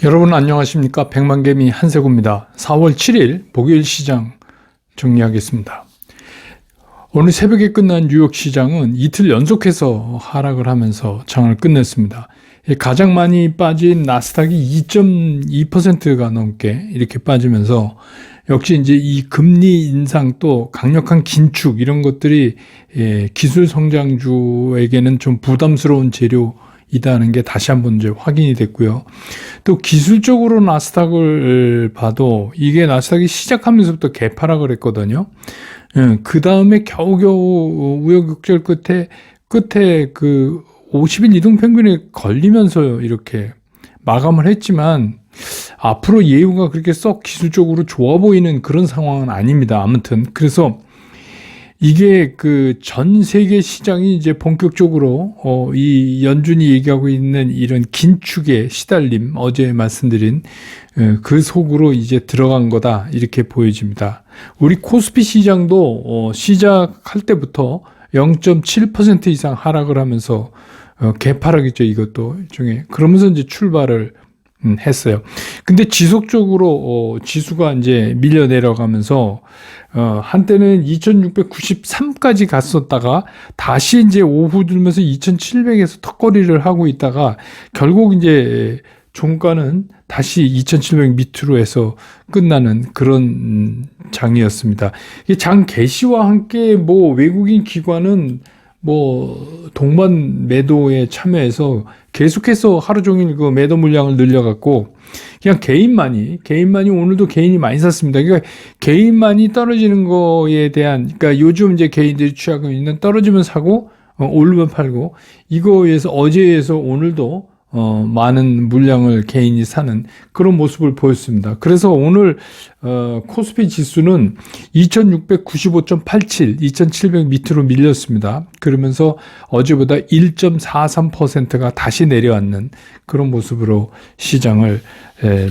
여러분 안녕하십니까? 백만개미 한세구입니다. 4월 7일 목요일 시장 정리하겠습니다. 오늘 새벽에 끝난 뉴욕 시장은 이틀 연속해서 하락을 하면서 장을 끝냈습니다. 가장 많이 빠진 나스닥이 2.2%가 넘게 이렇게 빠지면서 역시 이제 이 금리 인상 또 강력한 긴축 이런 것들이 기술 성장주에게는 좀 부담스러운 재료이다는 게 다시 한번 이제 확인이 됐고요. 또 기술적으로 나스닥을 봐도 이게 나스닥이 시작하면서부터 개파락을 했거든요. 그 다음에 겨우겨우 우여곡절 끝에 그 50일 이동평균에 걸리면서 이렇게 마감을 했지만 앞으로 예후가 그렇게 썩 기술적으로 좋아 보이는 그런 상황은 아닙니다. 아무튼 그래서 이게 그 전 세계 시장이 이제 본격적으로 이 연준이 얘기하고 있는 이런 긴축의 시달림, 어제 말씀드린 그 속으로 이제 들어간 거다 이렇게 보여집니다. 우리 코스피 시장도 시작할 때부터 0.7% 이상 하락을 하면서 개파락이죠. 이것도 일종의 그러면서 이제 출발을 했어요. 근데 지속적으로 지수가 이제 밀려 내려가면서 한때는 2693까지 갔었다가 다시 이제 오후 들면서 2700에서 턱걸이를 하고 있다가 결국 이제 종가는 다시 2700 밑으로 해서 끝나는 그런 장이었습니다. 장 개시와 함께 뭐 외국인 기관은 뭐 동반 매도에 참여해서 계속해서 하루 종일 그 매도 물량을 늘려갖고 그냥 개인만이 오늘도 개인이 많이 샀습니다. 그러니까 개인만이 떨어지는 거에 대한 그러니까 요즘 이제 개인들이 취하고 있는 떨어지면 사고 오르면 팔고 이거에서 어제에서 오늘도 많은 물량을 개인이 사는 그런 모습을 보였습니다. 그래서 오늘 코스피 지수는 2695.87, 2700 밑으로 밀렸습니다. 그러면서 어제보다 1.43%가 다시 내려앉는 그런 모습으로 시장을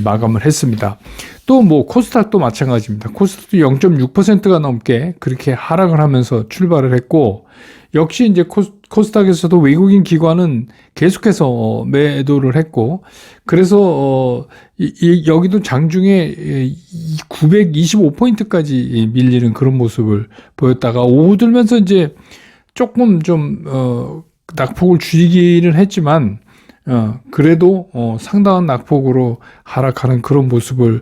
마감을 했습니다. 또 뭐 코스닥도 마찬가지입니다. 코스닥도 0.6%가 넘게 그렇게 하락을 하면서 출발을 했고 역시 이제 코스닥에서도 외국인 기관은 계속해서 매도를 했고 그래서 여기도 장중에 925포인트까지 밀리는 그런 모습을 보였다가 오후 들면서 이제 조금 좀 낙폭을 줄이기는 했지만 그래도 상당한 낙폭으로 하락하는 그런 모습을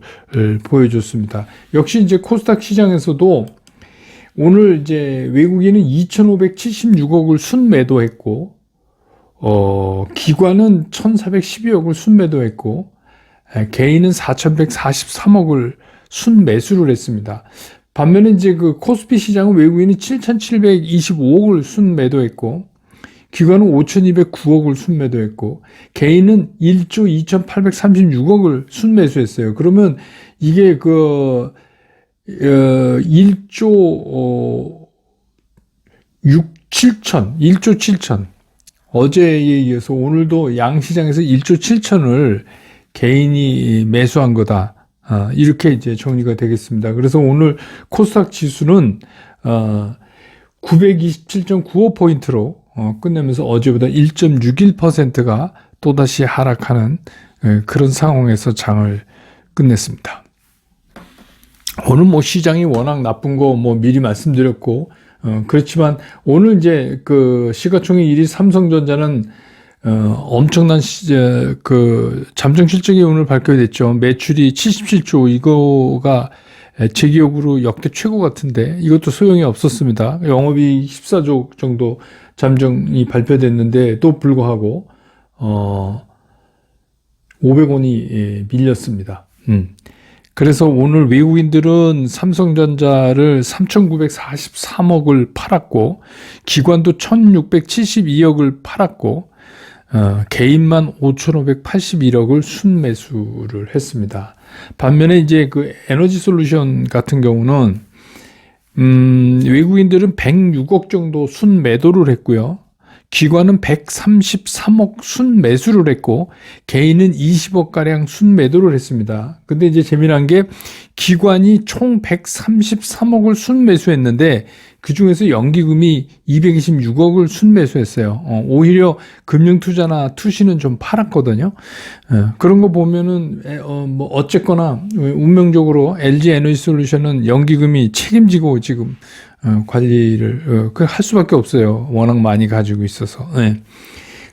보여줬습니다. 역시 이제 코스닥 시장에서도 오늘 이제 외국인은 2,576억을 순매도했고, 기관은 1,412억을 순매도했고, 개인은 4,143억을 순매수를 했습니다. 반면에 이제 그 코스피 시장은 외국인이 7,725억을 순매도했고, 기관은 5,209억을 순매도했고, 개인은 1조 2,836억을 순매수했어요. 그러면 이게 1조 7천 어제에 이어서 오늘도 양시장에서 1조 7천을 개인이 매수한 거다. 이렇게 이제 정리가 되겠습니다. 그래서 오늘 코스닥 지수는 927.95포인트로 끝내면서 어제보다 1.61%가 또다시 하락하는 그런 상황에서 장을 끝냈습니다. 오늘 뭐 시장이 워낙 나쁜 거 뭐 미리 말씀드렸고, 그렇지만 오늘 이제 그 시가총액 1위 삼성전자는, 엄청난 그 잠정 실적이 오늘 발표됐죠. 매출이 77조, 이거가 제 기억으로 역대 최고 같은데, 이것도 소용이 없었습니다. 영업이익 14조 정도 잠정이 발표됐는데, 또 불구하고, 500원이 밀렸습니다. 그래서 오늘 외국인들은 삼성전자를 3,943억을 팔았고 기관도 1,672억을 팔았고 개인만 5,581억을 순매수를 했습니다. 반면에 이제 그 에너지 솔루션 같은 경우는 외국인들은 106억 정도 순매도를 했고요. 기관은 133억 순매수를 했고 개인은 20억가량 순매도를 했습니다. 근데 이제 재미난 게 기관이 총 133억을 순매수했는데 그중에서 연기금이 226억을 순매수했어요. 오히려 금융투자나 투시는 좀 팔았거든요. 그런 거 보면은 뭐 어쨌거나 운명적으로 LG 에너지솔루션은 연기금이 책임지고 지금 관리를 할 수밖에 없어요. 워낙 많이 가지고 있어서.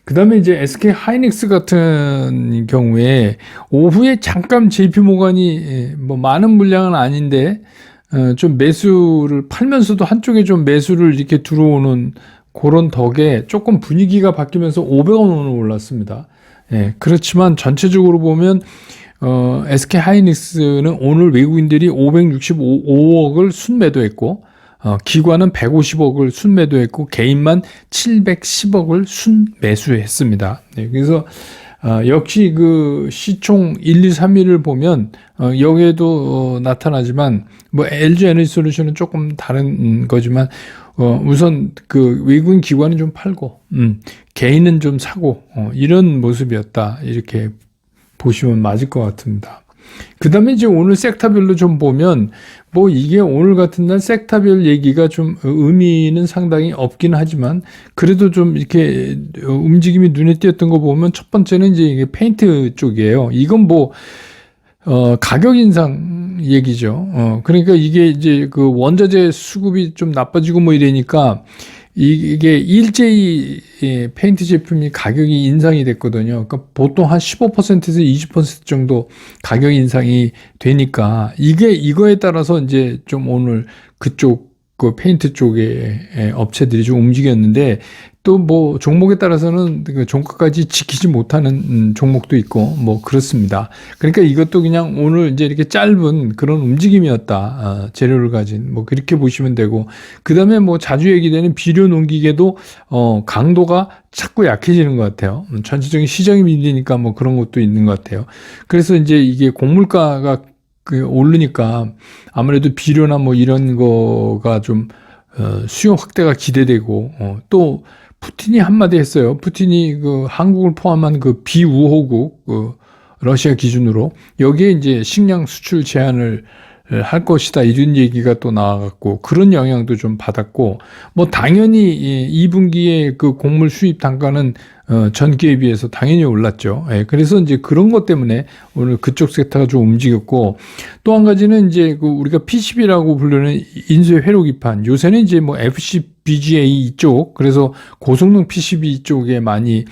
그 다음에 이제 SK 하이닉스 같은 경우에 오후에 잠깐 JP 모간이 뭐 많은 물량은 아닌데 좀 매수를 팔면서도 한쪽에 좀 매수를 이렇게 들어오는 그런 덕에 조금 분위기가 바뀌면서 500원으로 올랐습니다. 그렇지만 전체적으로 보면 SK 하이닉스는 오늘 외국인들이 565억을 순매도했고 기관은 150억을 순매도했고 개인만 710억을 순매수했습니다. 그래서 역시 그 시총 1, 2, 3위를 보면 여기에도 나타나지만 뭐 LG 에너지솔루션은 조금 다른 거지만 우선 그 외국인 기관은 좀 팔고 개인은 좀 사고 이런 모습이었다 이렇게 보시면 맞을 것 같습니다. 그 다음에 이제 오늘 섹터별로 좀 보면 뭐 이게 오늘 같은 날 섹터별 얘기가 좀 의미는 상당히 없긴 하지만 그래도 좀 이렇게 움직임이 눈에 띄었던 거 보면 첫 번째는 이제 이게 페인트 쪽이에요. 이건 뭐 가격 인상 얘기죠. 그러니까 이게 이제 그 원자재 수급이 좀 나빠지고 뭐 이러니까 이게 일제히 페인트 제품이 가격이 인상이 됐거든요. 그러니까 보통 한 15%에서 20% 정도 가격 인상이 되니까 이거에 따라서 이제 좀 오늘 그쪽 그 페인트 쪽의 업체들이 좀 움직였는데 또 뭐 종목에 따라서는 그 종가까지 지키지 못하는 종목도 있고 뭐 그렇습니다. 그러니까 이것도 그냥 오늘 이제 이렇게 짧은 그런 움직임이었다. 재료를 가진 뭐 그렇게 보시면 되고 그다음에 뭐 자주 얘기되는 비료 농기계도 강도가 자꾸 약해지는 것 같아요. 전체적인 시장이 밀리니까 뭐 그런 것도 있는 것 같아요. 그래서 이제 이게 곡물가가 오르니까 아무래도 비료나 뭐 이런 거가 좀 수요 확대가 기대되고 또 푸틴이 한마디 했어요. 푸틴이 그 한국을 포함한 그 비우호국 러시아 기준으로 여기에 이제 식량 수출 제한을 할 것이다 이런 얘기가 또 나와갖고 그런 영향도 좀 받았고 뭐 당연히 2분기에 그 곡물 수입 단가는 전기에 비해서 당연히 올랐죠. 그래서 이제 그런 것 때문에 오늘 그쪽 섹터가 좀 움직였고 또 한 가지는 이제 그 우리가 PCB라고 부르는 인쇄 회로기판 요새는 이제 뭐 FCBGA 이쪽 그래서 고성능 PCB 쪽에 많이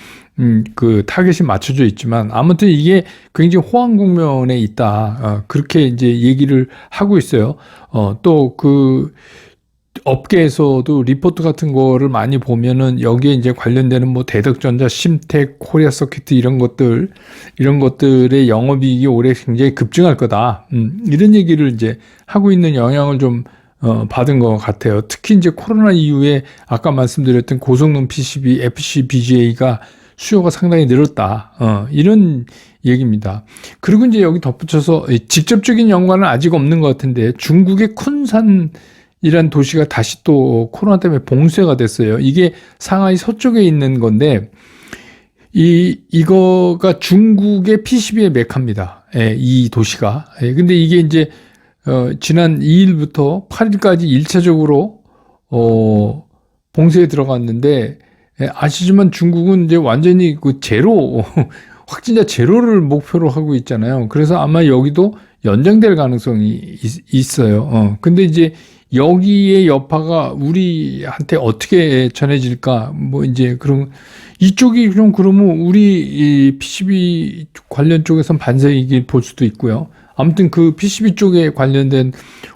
그 타겟이 맞춰져 있지만 아무튼 이게 굉장히 호황 국면에 있다. 그렇게 이제 얘기를 하고 있어요. 또 그 업계에서도 리포트 같은 거를 많이 보면은 여기에 이제 관련되는 뭐 대덕전자, 심텍, 코리아 서킷 이런 것들의 영업이익이 올해 굉장히 급증할 거다. 이런 얘기를 이제 하고 있는 영향을 좀 받은 것 같아요. 특히 이제 코로나 이후에 아까 말씀드렸던 고성능 PCB, FCBGA가 수요가 상당히 늘었다. 이런 얘기입니다. 그리고 이제 여기 덧붙여서 직접적인 연관은 아직 없는 것 같은데 중국의 쿤산이란 도시가 다시 또 코로나 때문에 봉쇄가 됐어요. 이게 상하이 서쪽에 있는 건데 이거가 중국의 PCB의 메카입니다. 이 도시가. 근데 이게 이제 지난 2일부터 8일까지 1차적으로 봉쇄에 들어갔는데 아시지만 중국은 이제 완전히 그 제로 확진자 제로를 목표로 하고 있잖아요. 그래서 아마 여기도 연장될 가능성이 있어요. 근데 이제 여기에 여파가 우리한테 어떻게 전해질까? 뭐 이제 그런 이쪽이 좀 그러면 우리 이 PCB 관련 쪽에선 반세이길 볼 수도 있고요. 아무튼 그 PCB 쪽에 관련된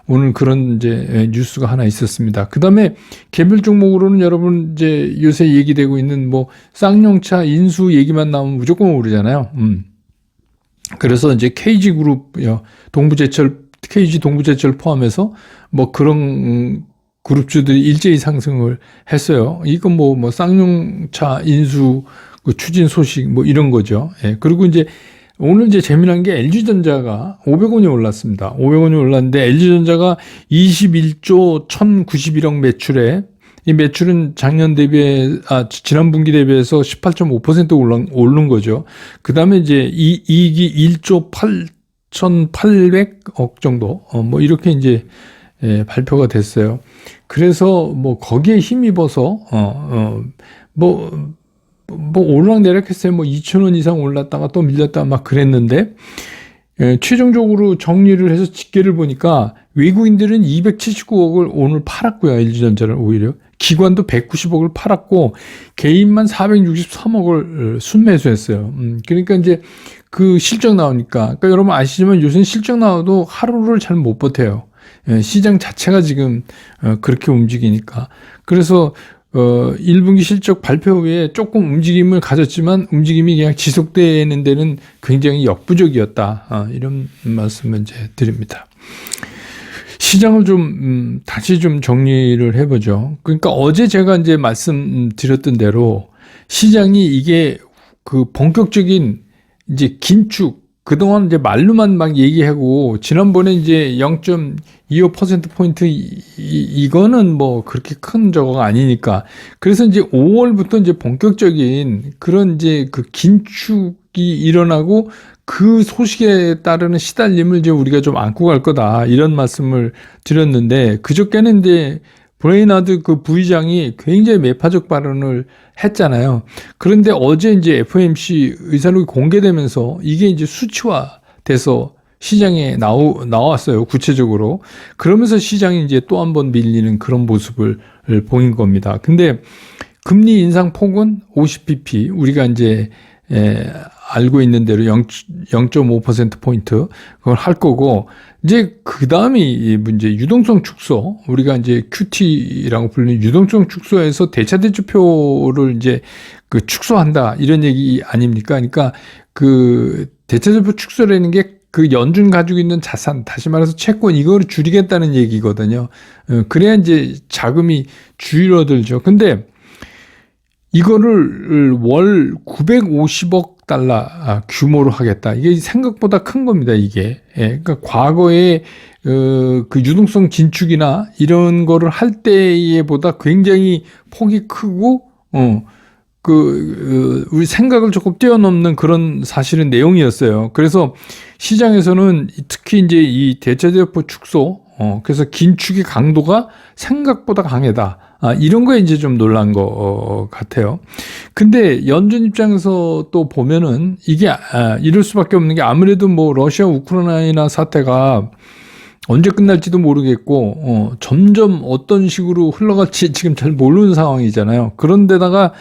오늘 그런 이제 뉴스가 하나 있었습니다. 그 다음에 개별 종목으로는 여러분 이제 요새 얘기되고 있는 뭐 쌍용차 인수 얘기만 나오면 무조건 오르잖아요. 그래서 이제 KG그룹, KG 동부제철 포함해서 뭐 그런 그룹주들이 일제히 상승을 했어요. 이건 뭐 쌍용차 인수 그 추진 소식 뭐 이런 거죠. 그리고 이제 오늘 이제 재미난 게 LG전자가 500원이 올랐습니다. 500원이 올랐는데 LG전자가 21조 1091억 매출에 이 매출은 지난 분기 대비해서 18.5% 오른 거죠. 그 다음에 이제 이익이 1조 8,800억 정도, 뭐 이렇게 이제 발표가 됐어요. 그래서 뭐 거기에 힘입어서, 뭐 오르락내락했어요. 뭐 2,000원 이상 올랐다가 또 밀렸다가 막 그랬는데, 최종적으로 정리를 해서 집계를 보니까 외국인들은 279억을 오늘 팔았고요. LG전자를 오히려. 기관도 190억을 팔았고 개인만 463억을 순매수했어요. 그러니까 이제 그 실적 나오니까. 그러니까 여러분 아시지만 요새는 실적 나와도 하루를 잘 못 버텨요. 시장 자체가 지금 그렇게 움직이니까. 그래서 1분기 실적 발표 후에 조금 움직임을 가졌지만 움직임이 그냥 지속되는 데는 굉장히 역부족이었다. 이런 말씀을 이제 드립니다. 시장을 좀 다시 좀 정리를 해보죠. 그러니까 어제 제가 이제 말씀드렸던 대로 시장이 이게 그 본격적인 이제 긴축, 그동안 이제 말로만 막 얘기하고, 지난번에 이제 0.25%포인트, 이거는 뭐 그렇게 큰 저거가 아니니까. 그래서 이제 5월부터 이제 본격적인 그런 이제 그 긴축이 일어나고 그 소식에 따르는 시달림을 이제 우리가 좀 안고 갈 거다. 이런 말씀을 드렸는데, 그저께는 이제 브레인하드 그 부의장이 굉장히 매파적 발언을 했잖아요. 그런데 어제 이제 FOMC 의사록이 공개되면서 이게 이제 수치화돼서 시장에 나왔어요. 구체적으로. 그러면서 시장이 이제 또 한 번 밀리는 그런 모습을 보인 겁니다. 근데 금리 인상 폭은 50bp, 우리가 이제 알고 있는 대로 0.5%포인트 그걸 할 거고, 이제 그 다음이 문제 유동성 축소, 우리가 이제 QT라고 불리는 유동성 축소에서 대차대조표를 이제 그 축소한다, 이런 얘기 아닙니까? 그러니까 그 대차대조표 축소라는 게 그 연준 가지고 있는 자산, 다시 말해서 채권, 이거를 줄이겠다는 얘기거든요. 그래야 이제 자금이 줄어들죠. 근데 이거를 월 950억 달러 규모로 하겠다. 이게 생각보다 큰 겁니다, 이게. 그러니까 과거에 그 유동성 긴축이나 이런 거를 할 때보다 굉장히 폭이 크고, 우리 생각을 조금 뛰어넘는 그런 사실은 내용이었어요. 그래서 시장에서는 특히 이제 이 대차대조표 축소, 그래서 긴축의 강도가 생각보다 강하다. 이런 거에 이제 좀 놀란 거 같아요. 근데 연준 입장에서 또 보면은 이게 이럴 수밖에 없는 게, 아무래도 뭐 러시아 우크라이나 사태가 언제 끝날지도 모르겠고 점점 어떤 식으로 흘러갈지 지금 잘 모르는 상황이잖아요. 그런데다가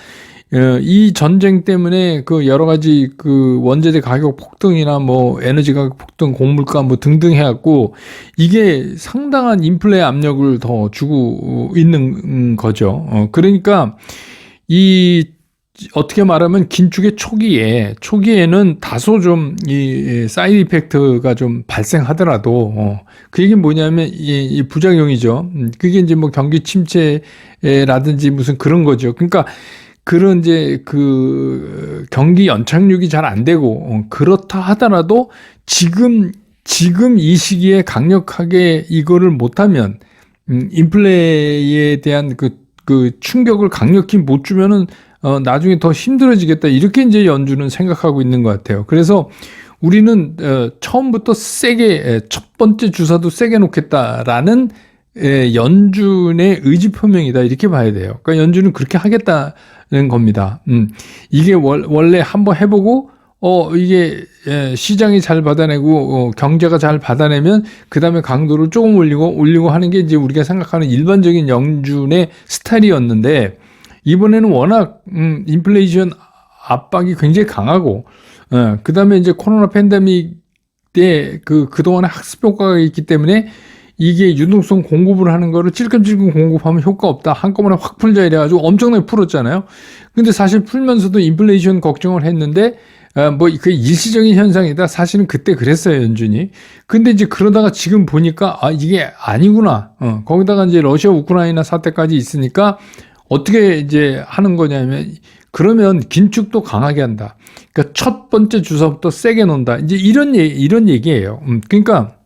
이 전쟁 때문에 그 여러 가지 그 원재재 가격 폭등이나 뭐 에너지 가격 폭등, 곡물가 뭐 등등 해갖고 이게 상당한 인플레 압력을 더 주고 있는 거죠. 그러니까 이 어떻게 말하면 긴축의 초기에는 다소 좀 이 사이드 이펙트가 좀 발생하더라도 그 얘기는 뭐냐면 이 부작용이죠. 그게 이제 뭐 경기 침체라든지 무슨 그런 거죠. 그러니까 그런 이제 그 경기 연착륙이 잘 안 되고 그렇다 하더라도 지금 이 시기에 강력하게 이거를 못하면 인플레에 대한 그 충격을 강력히 못 주면은 나중에 더 힘들어지겠다, 이렇게 이제 연준은 생각하고 있는 것 같아요. 그래서 우리는 처음부터 세게, 첫 번째 주사도 세게 놓겠다라는 연준의 의지 표명이다, 이렇게 봐야 돼요. 그러니까 연준은 그렇게 하겠다는 겁니다. 이게 원래 한번 해보고 이게 시장이 잘 받아내고 경제가 잘 받아내면 그 다음에 강도를 조금 올리고 하는 게 이제 우리가 생각하는 일반적인 연준의 스타일이었는데, 이번에는 워낙 인플레이션 압박이 굉장히 강하고, 그 다음에 이제 코로나 팬데믹 때 그동안의 학습 효과가 있기 때문에 이게 유동성 공급을 하는 거를 찔끔찔끔 공급하면 효과 없다, 한꺼번에 확 풀자 이래가지고 엄청나게 풀었잖아요. 근데 사실 풀면서도 인플레이션 걱정을 했는데 뭐 그 일시적인 현상이다, 사실은 그때 그랬어요, 연준이. 근데 이제 그러다가 지금 보니까 이게 아니구나. 거기다가 이제 러시아 우크라이나 사태까지 있으니까 어떻게 이제 하는 거냐면, 그러면 긴축도 강하게 한다. 그러니까 첫 번째 주사부터 세게 놓는다, 이제 이런 얘기예요. 그러니까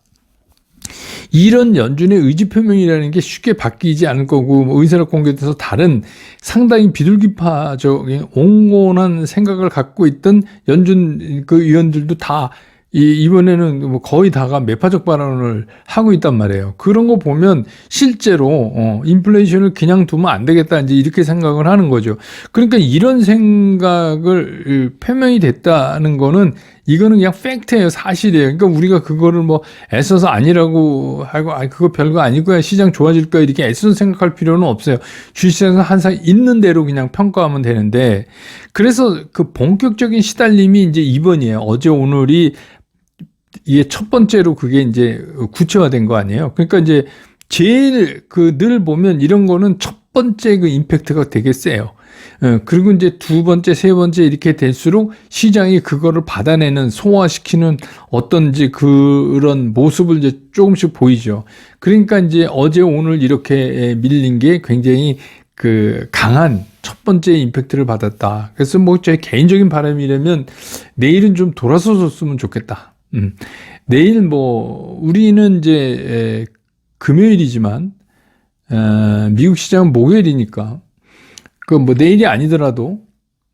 이런 연준의 의지 표명이라는 게 쉽게 바뀌지 않을 거고, 뭐 의사락 공개돼서 다른 상당히 비둘기파적인 온건한 생각을 갖고 있던 연준 그 의원들도 다 이번에는 뭐 거의 다가 매파적 발언을 하고 있단 말이에요. 그런 거 보면 실제로 인플레이션을 그냥 두면 안 되겠다 이제 이렇게 생각을 하는 거죠. 그러니까 이런 생각을 표명이 됐다는 거는 이거는 그냥 팩트예요. 사실이에요. 그러니까 우리가 그거를 뭐 애써서 아니라고 하고 그거 별거 아니고야 시장 좋아질 거야 이렇게 애써서 생각할 필요는 없어요. 주식시장에서 항상 있는 대로 그냥 평가하면 되는데, 그래서 그 본격적인 시달림이 이제 이번이에요. 어제 오늘이 이게 첫 번째로 그게 이제 구체화된 거 아니에요. 그러니까 이제 제일 늘 보면 이런 거는 첫 번째 그 임팩트가 되게 세요. 그리고 이제 두 번째, 세 번째 이렇게 될수록 시장이 그거를 받아내는, 소화시키는 어떤지 그런 모습을 이제 조금씩 보이죠. 그러니까 이제 어제 오늘 이렇게 밀린 게 굉장히 그 강한 첫 번째 임팩트를 받았다. 그래서 뭐 제 개인적인 바람이라면 내일은 좀 돌아서줬으면 좋겠다. 내일 뭐 우리는 이제 금요일이지만 미국 시장은 목요일이니까 그 뭐 내일이 아니더라도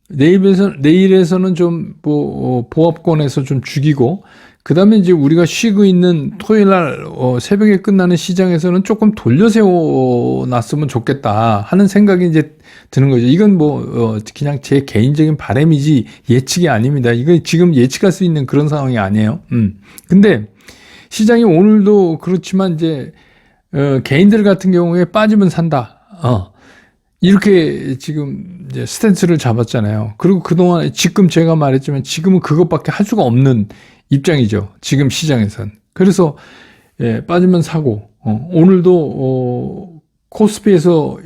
내일에서는 좀 뭐 보합권에서 좀 죽이고, 그 다음에 이제 우리가 쉬고 있는 토요일 날 새벽에 끝나는 시장에서는 조금 돌려세워 놨으면 좋겠다 하는 생각이 이제 드는 거죠. 이건 뭐 그냥 제 개인적인 바람이지 예측이 아닙니다. 이건 지금 예측할 수 있는 그런 상황이 아니에요. 근데 시장이 오늘도 그렇지만 이제 개인들 같은 경우에 빠지면 산다. 이렇게 지금 이제 스탠스를 잡았잖아요. 그리고 그동안 지금 제가 말했지만 지금은 그것밖에 할 수가 없는 입장이죠. 지금 시장에선. 그래서 빠지면 사고, 오늘도 코스피에서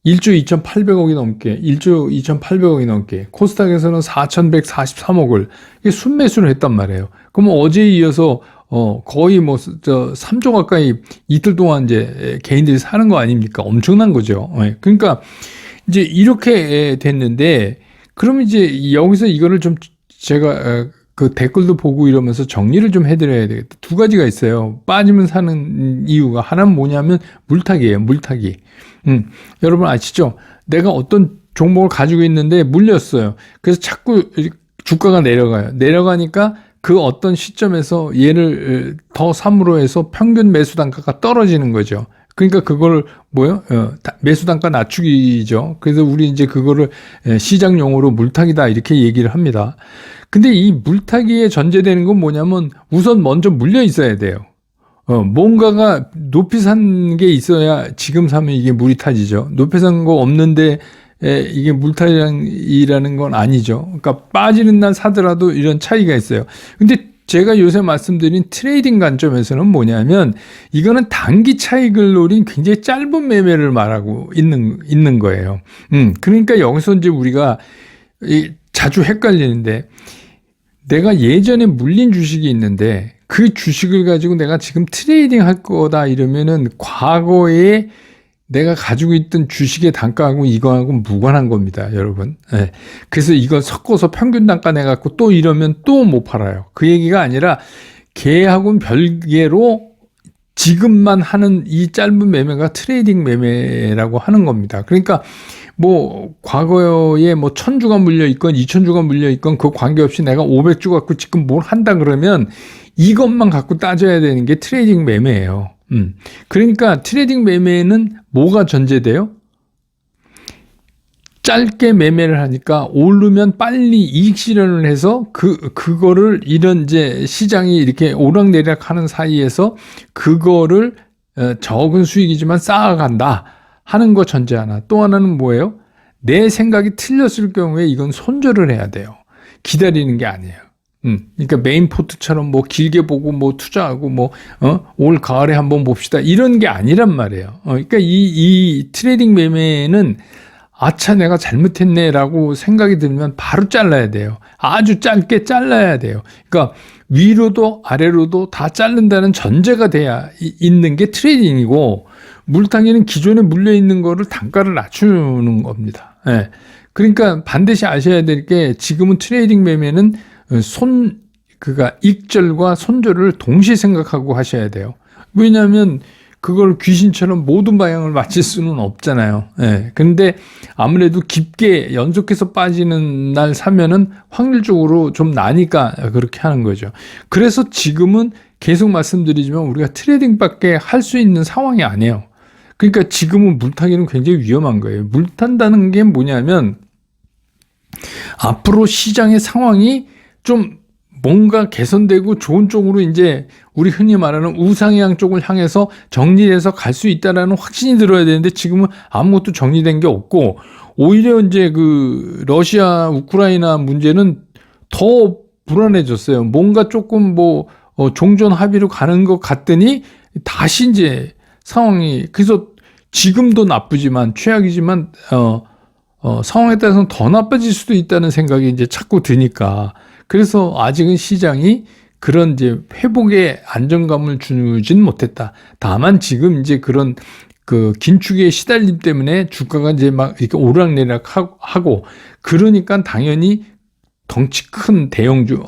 1조 2,800억이 넘게, 1조 2,800억이 넘게, 코스닥에서는 4,143억을 순매수를 했단 말이에요. 그럼 어제에 이어서 거의 뭐 3조 가까이 이틀 동안 이제 개인들이 사는 거 아닙니까? 엄청난 거죠. 그러니까 이제 이렇게 됐는데, 그럼 이제 여기서 이거를 좀 제가 그 댓글도 보고 이러면서 정리를 좀 해드려야 되겠다. 두 가지가 있어요. 빠지면 사는 이유가 하나는 뭐냐면 물타기예요. 물타기. 여러분 아시죠? 내가 어떤 종목을 가지고 있는데 물렸어요. 그래서 자꾸 주가가 내려가요. 내려가니까 그 어떤 시점에서 얘를 더 삼으로 해서 평균 매수 단가가 떨어지는 거죠. 그러니까 그걸 매수 단가 낮추기죠. 그래서 우리 이제 그거를 시장 용어로 물타기다 이렇게 얘기를 합니다. 근데 이 물타기에 전제되는 건 뭐냐면 우선 먼저 물려 있어야 돼요. 뭔가가 높이 산 게 있어야 지금 사면 이게 물이 타지죠. 높이 산 거 없는데 이게 물타기라는 건 아니죠. 그러니까 빠지는 날 사더라도 이런 차이가 있어요. 근데 제가 요새 말씀드린 트레이딩 관점에서는 뭐냐면 이거는 단기 차익을 노린 굉장히 짧은 매매를 말하고 있는 거예요. 그러니까 여기서 이제 우리가 자주 헷갈리는데, 내가 예전에 물린 주식이 있는데 그 주식을 가지고 내가 지금 트레이딩 할 거다 이러면은 과거에 내가 가지고 있던 주식의 단가하고 이거하고 무관한 겁니다, 여러분. 그래서 이거 섞어서 평균 단가 내갖고 또 이러면 또 못 팔아요. 그 얘기가 아니라 걔하고는 별개로 지금만 하는 이 짧은 매매가 트레이딩 매매라고 하는 겁니다. 그러니까 뭐 과거에 뭐 1,000주가 물려 있건 2,000주가 물려 있건 그 관계없이 내가 500주 갖고 지금 뭘 한다 그러면 이것만 갖고 따져야 되는 게 트레이딩 매매예요. 그러니까 트레이딩 매매는 뭐가 전제돼요? 짧게 매매를 하니까 오르면 빨리 이익 실현을 해서 그거를 이런 이제 시장이 이렇게 오락내락 하는 사이에서 그거를 적은 수익이지만 쌓아간다 하는 거 전제 하나. 또 하나는 뭐예요? 내 생각이 틀렸을 경우에 이건 손절을 해야 돼요. 기다리는 게 아니에요. 그러니까 메인 포트처럼 뭐 길게 보고 뭐 투자하고 뭐, 올 가을에 한번 봅시다. 이런 게 아니란 말이에요. 그러니까 이 트레이딩 매매는 아차, 내가 잘못했네라고 생각이 들면 바로 잘라야 돼요. 아주 짧게 잘라야 돼요. 그러니까 위로도 아래로도 다 자른다는 전제가 돼야 있는 게 트레이딩이고, 물타기는 기존에 물려있는 거를 단가를 낮추는 겁니다. 그러니까 반드시 아셔야 될 게, 지금은 트레이딩 매매는 익절과 손절을 동시에 생각하고 하셔야 돼요. 왜냐하면 그걸 귀신처럼 모든 방향을 맞출 수는 없잖아요. 예. 근데 아무래도 깊게 연속해서 빠지는 날 사면은 확률적으로 좀 나니까 그렇게 하는 거죠. 그래서 지금은 계속 말씀드리지만 우리가 트레이딩밖에 할 수 있는 상황이 아니에요. 그러니까 지금은 물타기는 굉장히 위험한 거예요. 물탄다는 게 뭐냐면 앞으로 시장의 상황이 좀 뭔가 개선되고 좋은 쪽으로 이제 우리 흔히 말하는 우상향 쪽을 향해서 정리해서 갈 수 있다라는 확신이 들어야 되는데 지금은 아무것도 정리된 게 없고 오히려 이제 그 러시아 우크라이나 문제는 더 불안해졌어요. 뭔가 조금 뭐 종전 합의로 가는 것 같더니 다시 이제 상황이 그래서 지금도 나쁘지만 최악이지만 상황에 따라서는 더 나빠질 수도 있다는 생각이 이제 자꾸 드니까 그래서 아직은 시장이 그런 이제 회복의 안정감을 주진 못했다. 다만 지금 이제 그런 그 긴축의 시달림 때문에 주가가 이제 막 이렇게 오르락내리락 하고 그러니까 당연히 덩치 큰 대형주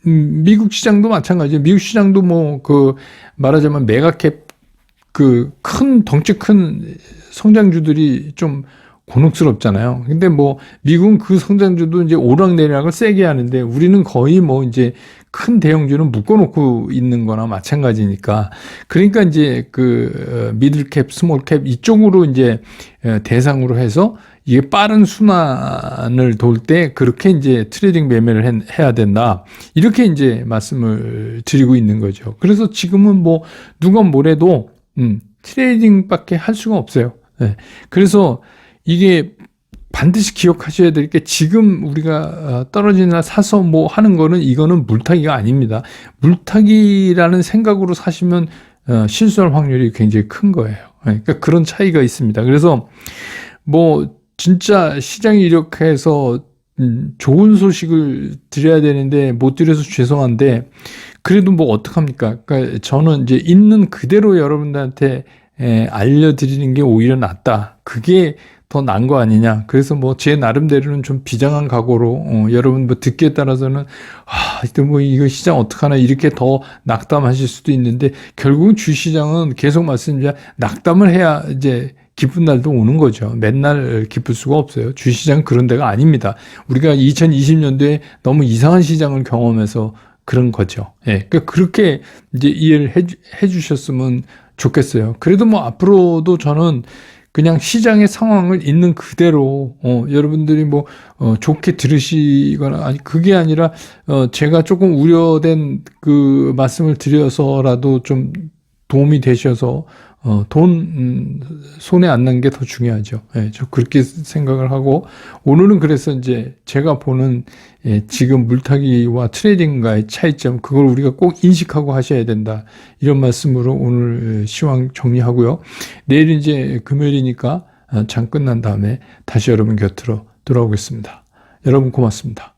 미국 시장도 마찬가지예요. 미국 시장도 뭐 그 말하자면 메가캡 그 큰 덩치 큰 성장주들이 좀 곤혹스럽잖아요. 근데 뭐 미국은 그 성장주도 이제 오락내락을 세게 하는데 우리는 거의 뭐 이제 큰 대형주는 묶어놓고 있는 거나 마찬가지니까 그러니까 이제 그 미들캡, 스몰캡 이쪽으로 이제 대상으로 해서 이게 빠른 순환을 돌 때 그렇게 이제 트레이딩 매매를 해야 된다. 이렇게 이제 말씀을 드리고 있는 거죠. 그래서 지금은 뭐 누가 뭐래도 트레이딩밖에 할 수가 없어요. 네. 그래서 이게 반드시 기억하셔야 될 게 지금 우리가 떨어지나 사서 뭐 하는 거는 이거는 물타기가 아닙니다. 물타기라는 생각으로 사시면 실수할 확률이 굉장히 큰 거예요. 그러니까 그런 차이가 있습니다. 그래서 뭐 진짜 시장이 이렇게 해서 좋은 소식을 드려야 되는데 못 드려서 죄송한데 그래도 뭐 어떡합니까? 그러니까 저는 이제 있는 그대로 여러분들한테 알려드리는 게 오히려 낫다. 그게 더 나은 거 아니냐. 그래서 뭐 제 나름대로는 좀 비장한 각오로 여러분 뭐 듣기에 따라서는 뭐 이거 시장 어떡하나 이렇게 더 낙담하실 수도 있는데 결국은 주시장은 계속 말씀드리자 낙담을 해야 이제 기쁜 날도 오는 거죠. 맨날 기쁠 수가 없어요. 주시장 그런 데가 아닙니다. 우리가 2020년도에 너무 이상한 시장을 경험해서 그런 거죠. 예. 그러니까 그렇게 이제 이해를 해 주셨으면 좋겠어요. 그래도 뭐 앞으로도 저는 그냥 시장의 상황을 있는 그대로 여러분들이 뭐 좋게 들으시거나 아니 그게 아니라 제가 조금 우려된 그 말씀을 드려서라도 좀 도움이 되셔서 돈 손에 안 난 게 더 중요하죠. 예, 저 그렇게 생각을 하고 오늘은 그래서 이제 제가 보는 지금 물타기와 트레이딩과의 차이점 그걸 우리가 꼭 인식하고 하셔야 된다. 이런 말씀으로 오늘 시황 정리하고요. 내일 이제 금요일이니까 장 끝난 다음에 다시 여러분 곁으로 돌아오겠습니다. 여러분 고맙습니다.